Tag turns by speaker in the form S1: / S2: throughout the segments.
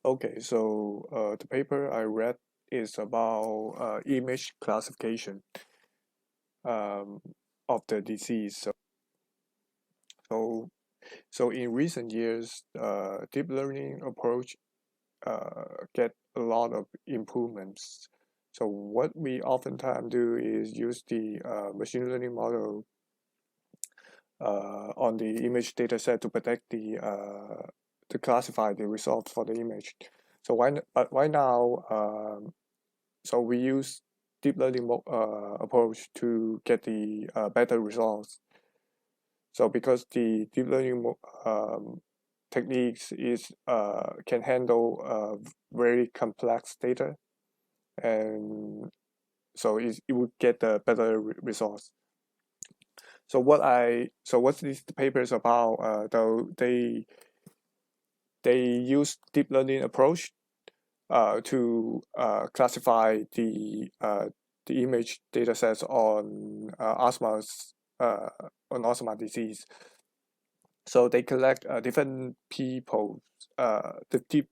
S1: Okay, so the paper I read is about image classification um, of the disease. So, so in recent years, deep learning approach get a lot of improvements. So what we oftentimes do is use the machine learning model on the image data set to predict to classify the results for the image. So right now, so we use deep learning approach to get the better results. So because the deep learning techniques is can handle very complex data, and so it would get the better results. So what this paper is about, though they use deep learning approach to classify the image data sets uh, on asthma disease. So they collect different people, to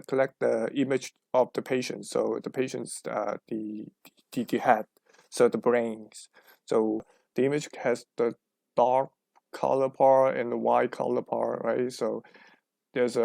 S1: collect the image of the patient. So the patient's the head, so the brains. So the image has the dark color part and the white color part, right? So there's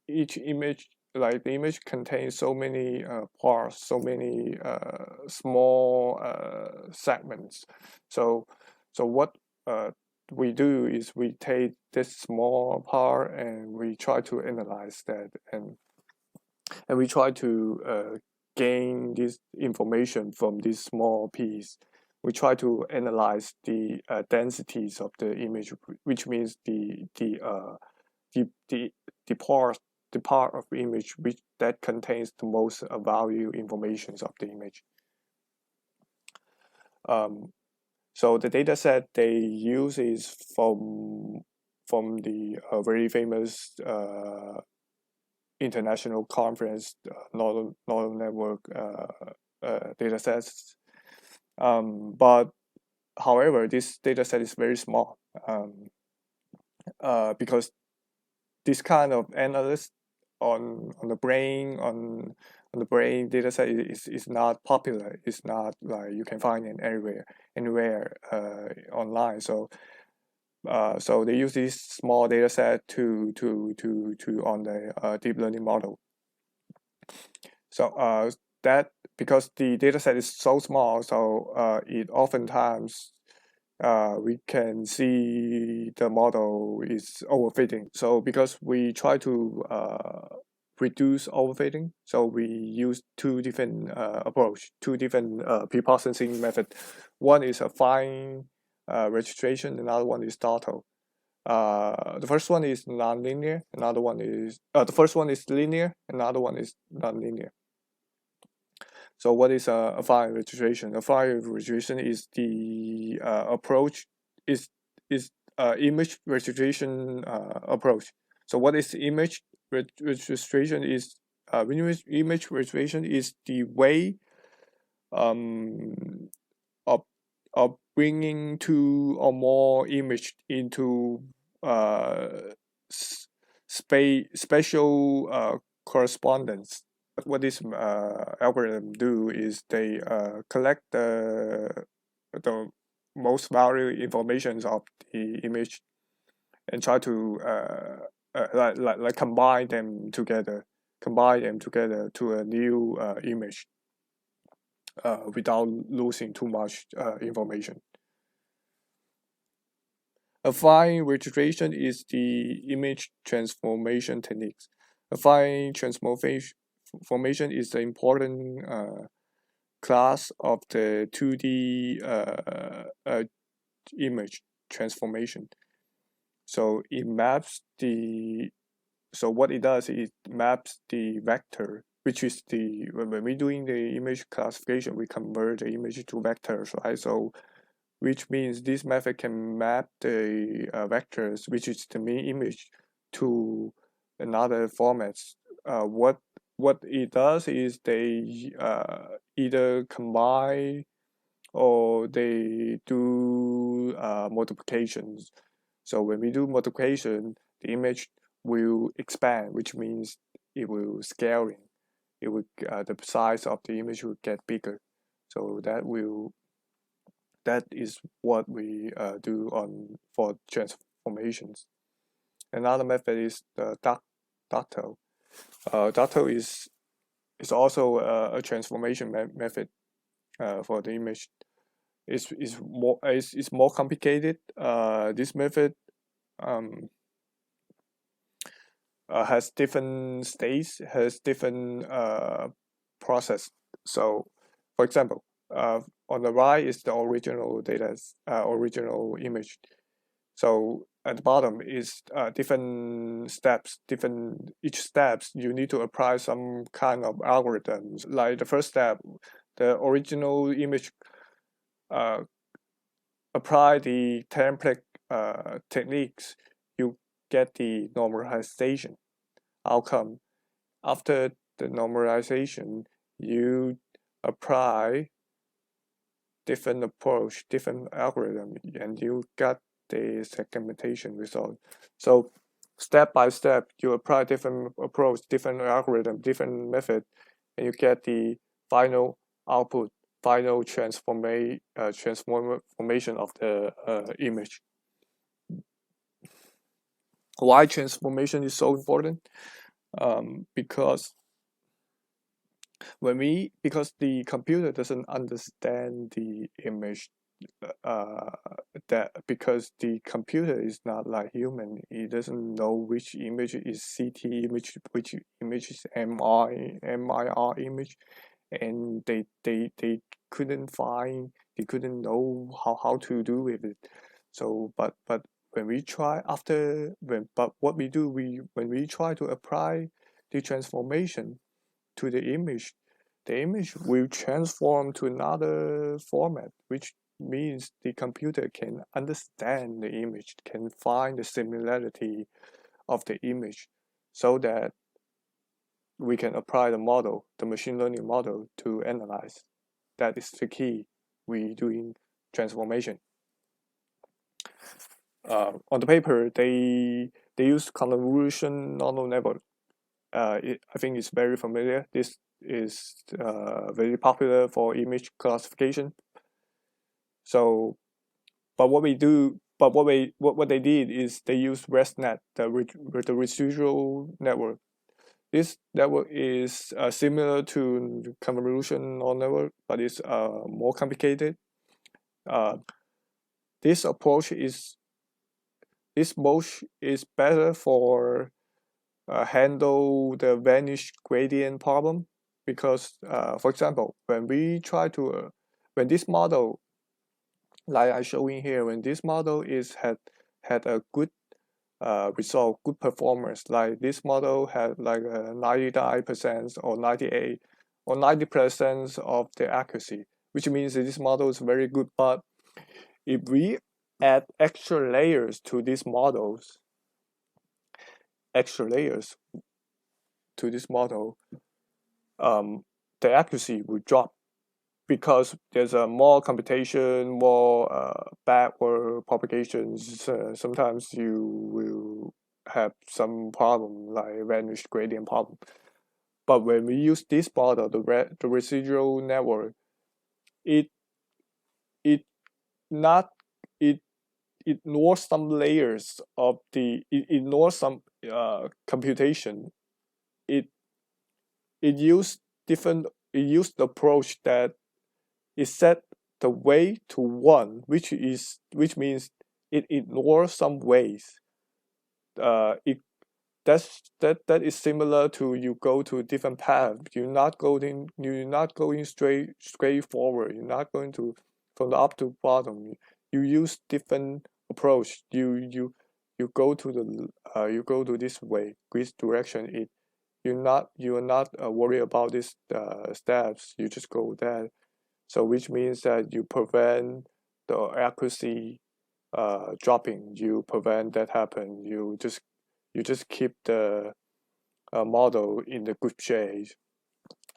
S1: each image, like the image contains so many parts, so many small segments. So what uh, we do is we take this small part and we try to analyze that, and we try to gain this information from this small piece. We try to analyze the densities of the image, which means the the part the part of the image which that contains the most value informations of the image. Um, so the data set they use is from the very famous international conference, neural network data sets. But however, this data set is very small, because this kind of analysis on the brain on the brain data set is not popular. It's not like you can find it anywhere online. So they use this small data set to on the deep learning model. So that because the data set is so small, so it oftentimes we can see the model is overfitting. So because we try to reduce overfitting, so we use two different approach, two different preprocessing method. One is a fine registration, another one is total. The first one is nonlinear, another one is the first one is linear, another one is nonlinear. So what is a file registration? A file registration is the approach is image registration approach. So what is registration is image registration is the way um, of of bringing two or more image into uh, spatial correspondence. What this algorithm do is they collect the most valuable information of the image and try to like combine them together to a new image without losing too much information. A fine registration is the image transformation techniques. A fine transformation is the important class of the 2D image transformation. So it maps the so what it does is it maps the vector, which is the when we're doing the image classification, we convert the image to vectors, right? So which means this method can map the vectors, which is the main image, to another formats. What it does is they either combine or they do multiplications. So when we do multiplication, the image will expand, which means it will scaling. It will the size of the image will get bigger. So that is what we do for transformations. Another method is the Docto. Docto is also a transformation method for the image. It's more complicated. This method um, has different states, has different process. So, for example, on the right is the original data, original image. So at the bottom is different steps. Each steps you need to apply some kind of algorithms. Like the first step, the original image, uh, apply the template techniques. You get the normalization outcome. After the normalization, you apply different approach, different algorithm, and you got the segmentation result. So step by step, you apply different approach, different algorithm, different method, and you get the final output, final transformation of the image. Why transformation is so important? Because because the computer doesn't understand the image, uh, that because the computer is not like human, it doesn't know which image is CT image, which image is MIR image, and they couldn't know how to do with it. So but when we try after when but what we do when we try to apply the transformation to the image will transform to another format, which means the computer can understand the image, can find the similarity of the image, so that we can apply the model, the machine learning model, to analyze. That is the key we doing transformation. On the paper, they use convolution neural network. I think it's very familiar. This is very popular for image classification. So, but what what they did is they use ResNet, the residual network. This network is similar to convolution neural network, but it's more complicated. Uh, this approach is better for handle the vanish gradient problem, because for example, when this model, like I showing here, when this model had a good result, good performance, like this model had like 99% or 98 or 90% of the accuracy, which means that this model is very good. But if we add extra layers to these models, extra layers to this model, the accuracy will drop, because there's a more computation, more backward propagations. Sometimes you will have some problem like vanish gradient problem. But when we use this model, the residual network, it it not it ignores some layers of it ignores some computation. It it used the approach that it set the weight to 1, which means it ignores some ways. It that is similar to you go to a different path. You're not going straight forward. You're not going to from the up to bottom. You use different approach. You go to you go to this way, this direction. You are not worried about these steps. You just go there. So which means that you prevent the accuracy dropping. You prevent that happen. You just keep the model in the good shape.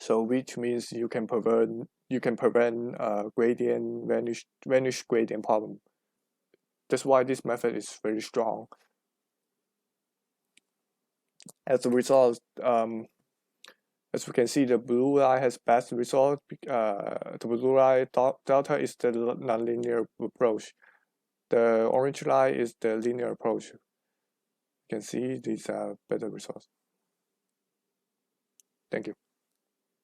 S1: So which means you can prevent gradient vanish gradient problem. That's why this method is very strong. As a result, As we can see, the blue line has best result. The blue line delta is the nonlinear approach. The orange line is the linear approach. You can see these are better results. Thank you.